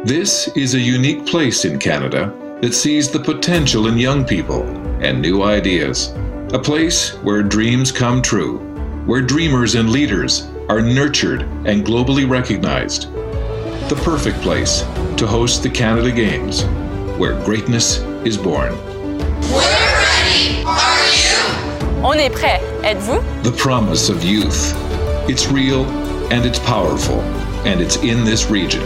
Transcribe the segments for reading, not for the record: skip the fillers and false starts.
This is a unique place in Canada that sees the potential in young people and new ideas. A place where dreams come true, where dreamers and leaders are nurtured and globally recognized. The perfect place to host the Canada Games, where greatness is born. We're ready! Are you? On est prêt. Êtes-vous? The promise of youth. It's real and it's powerful, and it's in this region.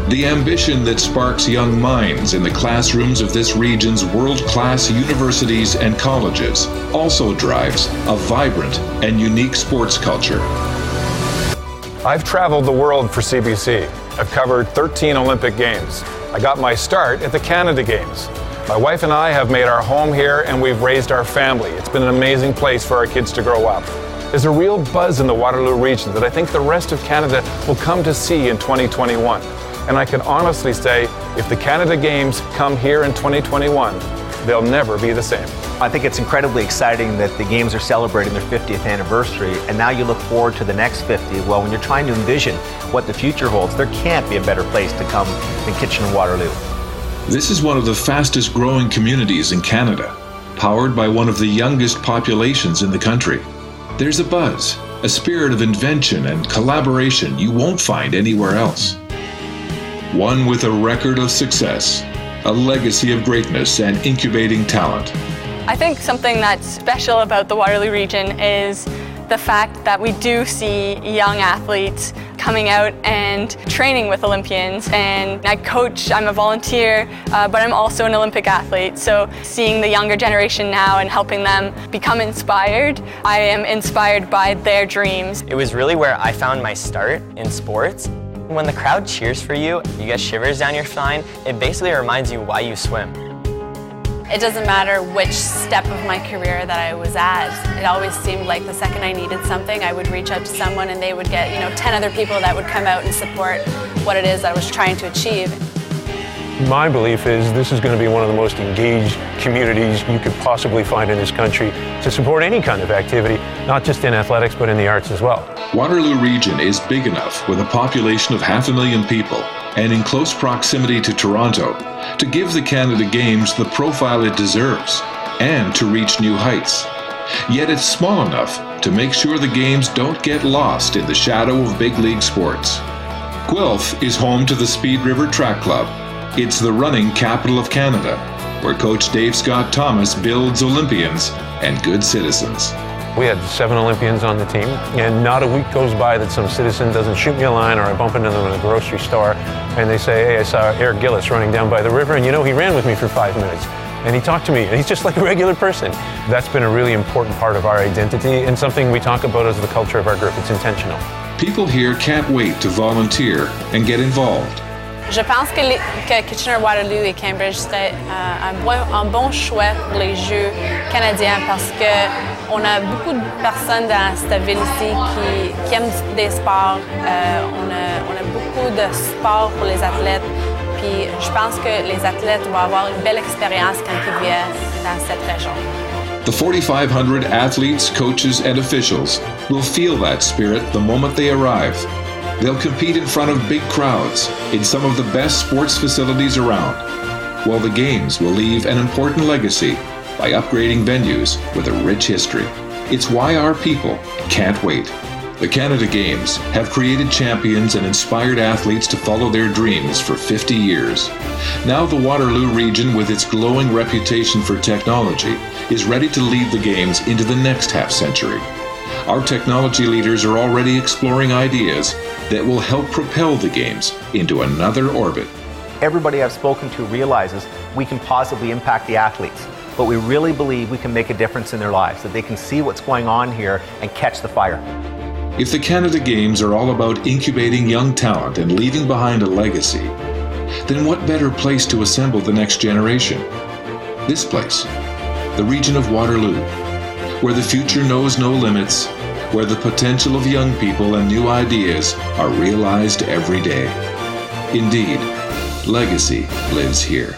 The ambition that sparks young minds in the classrooms of this region's world-class universities and colleges also drives a vibrant and unique sports culture. I've traveled the world for CBC. I've covered 13 Olympic Games. I got my start at the Canada Games. My wife and I have made our home here and we've raised our family. It's been an amazing place for our kids to grow up. There's a real buzz in the Waterloo region that I think the rest of Canada will come to see in 2021. And I can honestly say, if the Canada Games come here in 2021, they'll never be the same. I think it's incredibly exciting that the Games are celebrating their 50th anniversary, and now you look forward to the next 50. Well, when you're trying to envision what the future holds, there can't be a better place to come than Kitchener-Waterloo. This is one of the fastest growing communities in Canada, powered by one of the youngest populations in the country. There's a buzz, a spirit of invention and collaboration you won't find anywhere else. One with a record of success, a legacy of greatness and incubating talent. I think something that's special about the Waterloo region is the fact that we do see young athletes coming out and training with Olympians. And I coach, I'm a volunteer, but I'm also an Olympic athlete. So seeing the younger generation now and helping them become inspired, I am inspired by their dreams. It was really where I found my start in sports. When the crowd cheers for you, you get shivers down your spine, it basically reminds you why you swim. It doesn't matter which step of my career that I was at. It always seemed like the second I needed something, I would reach out to someone and they would get, 10 other people that would come out and support what it is I was trying to achieve. My belief is this is going to be one of the most engaged communities you could possibly find in this country to support any kind of activity, not just in athletics, but in the arts as well. Waterloo region is big enough with a population of 500,000 people and in close proximity to Toronto to give the Canada Games the profile it deserves and to reach new heights. Yet it's small enough to make sure the Games don't get lost in the shadow of big league sports. Guelph is home to the Speed River Track Club. It's the running capital of Canada, where Coach Dave Scott Thomas builds Olympians and good citizens. We had 7 Olympians on the team, and not a week goes by that some citizen doesn't shoot me a line or I bump into them in a grocery store and they say, hey, I saw Eric Gillis running down by the river and he ran with me for 5 minutes. And he talked to me, and he's just like a regular person. That's been a really important part of our identity and something we talk about as the culture of our group. It's intentional. People here can't wait to volunteer and get involved. Je pense que Kitchener-Waterloo et Cambridge serait un bon choix pour les Jeux canadiens parce qu'on a beaucoup de personnes dans cette ville ici qui aiment des sports. On a beaucoup de sports pour les athlètes. Puis je pense que les athlètes vont avoir une belle expérience quand ils viennent dans cette région. The 4,500 athletes, coaches, and officials will feel that spirit the moment they arrive. They'll compete in front of big crowds in some of the best sports facilities around, while the Games will leave an important legacy by upgrading venues with a rich history. It's why our people can't wait. The Canada Games have created champions and inspired athletes to follow their dreams for 50 years. Now the Waterloo region, with its glowing reputation for technology, is ready to lead the Games into the next half-century. Our technology leaders are already exploring ideas that will help propel the Games into another orbit. Everybody I've spoken to realizes we can positively impact the athletes, but we really believe we can make a difference in their lives, that they can see what's going on here and catch the fire. If the Canada Games are all about incubating young talent and leaving behind a legacy, then what better place to assemble the next generation? This place, the region of Waterloo, where the future knows no limits, where the potential of young people and new ideas are realized every day. Indeed, legacy lives here.